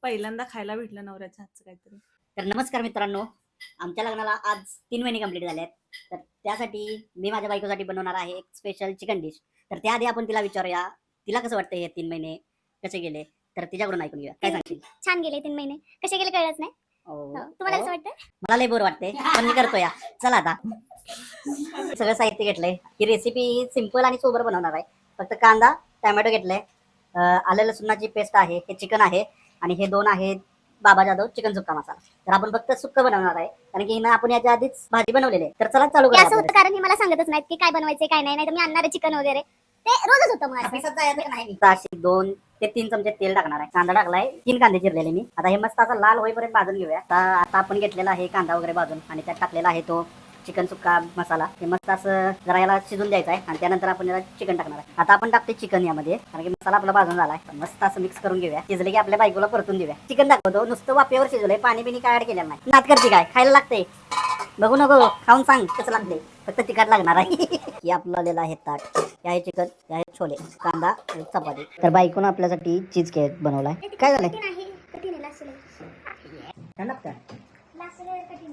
पहिल्यांदा खायला भेटलं नवऱ्याच्या हातचं काहीतरी. तर नमस्कार मित्रांनो, आमच्या लग्नाला आज 3 महिने कंप्लीट झाले आहेत. तर त्यासाठी मी माझ्या बायकोसाठी बनवणार आहे एक स्पेशल चिकन डिश. तर त्याआधी आपण तिला विचारूया, तिला कसं वाटतं हे 3 महिने कसे गेले? तर तिच्याकडून ऐकून घेऊया. काय सांगशील? छान गेले 3 महिने. कसे गेले कळलंच नाही. तुम्हाला कसं वाटतं? मला लय बोर वाटते, पण मी करतो या. चला आता. सगळं साहित्य घेतलंय. ही रेसिपी सिंपल आणि सोबर बनवणार आहे. फक्त कांदा, टोमॅटो घेतलंय, आलं लसूणाची पेस्ट आहे, हे चिकन आहे आणि हे 2 आहेत बाबा जाधव चिकन सुक्का मसाला. तर आपण फक्त सुक्क बनवणार आहे, कारण की हिनं आपण याच्या आधीच भाजी बनवलेली आहे. तर चला चालू हे करूया. असं होतं कारण हे मला सांगतच नाहीत की काय बनवायचंय काय नाही. नाहीतर मी आणणार चिकन वगैरे ते रोजच होतं मग असं. अशी 2 ते 3 चमचे तेल टाकणार आहे. कांदा टाकलाय, 3 कांदे चिरलेले मी. आता हे मस्त असं लाल होईपर्यंत भाजून घेऊया. आता आपण घेतलेला आहे कांदा वगैरे भाजून आणि त्यात टाकलेला आहे तो चिकन सुक्का मसाला. हे मस्त असं जरा याला शिजून द्यायचं आहे आणि त्यानंतर आपण याला चिकन टाकणार आहे. आता आपण टाकते चिकन यामध्ये, कारण की मसाला आपला भाजून झालाय. मस्त असं मिक्स करून घेऊया. शिजले की आपल्या बायकोला परतून देऊया. चिकन दाखवतो, नुसतं वाफेवर शिजवलंय, पाणी बिनी काय ऍड केलेलं नाही. नात करते काय, खायला लागते. बघू नको, खाऊन सांग कसं लागते. फक्त तिखट लागणार आहे. हे आपलं आलेलं आहे ताट. हे आहे चिकन, हे आहे छोले, कांदा आणि चपाती. तर बायकोनं आपल्यासाठी चीज केक बनवलाय. काय झालंय? छान लागतं.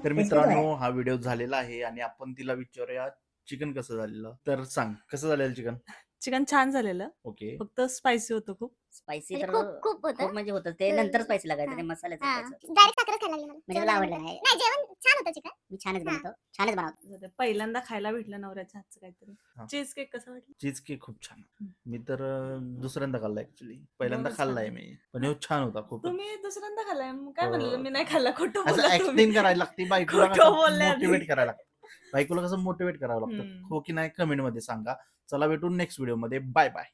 तर मित्रांनो, हा व्हिडिओ झालेला आहे आणि आपण तिला विचारूया चिकन कसं झालेलं. तर सांग, कसं झालेलं चिकन? चिकन छान झालेलं, ओके. फक्त स्पायसी होतं खूप. स्पायसी तर खूप खूप होतं. खूप म्हणजे होतं ते, नंतर स्पायसी लागायचं ते मसाल्याचं. डायरेक्ट साखरच खायला लागली मला. म्हणजे मला आवडलं नाही. नाही जेवण छान होतं चिकन. मी छानच बनवतो, छानच बनवतो. पहिल्यांदा खायला भेटलं नवऱ्याच्या हातचं काहीतरी. हा. चीज केक कसं वाटलं? चीज केक खूप छान. मी तर दुसऱ्यांदा खाल्ला ऍक्च्युली. पहिल्यांदा एवढं खाल्लाय छान. मी, पण हे छान होता खूप. तुम्ही दुसऱ्यांदा खाल्लाय, मग काय हो. म्हणलं मी नाही खाल्ला, खोटं असं बोलला तुम्ही. ऍक्टिंग करायला लागते बायकोला, खोटं बोलले आधी. मोटिवेट करायला लागतं. बायकोला कसं मोटिवेट करावं लागतं. हम्म. हो की नाही कमेंट मध्ये सांगा. चला भेटून नेक्स्ट व्हिडिओ मध्ये. Bye bye.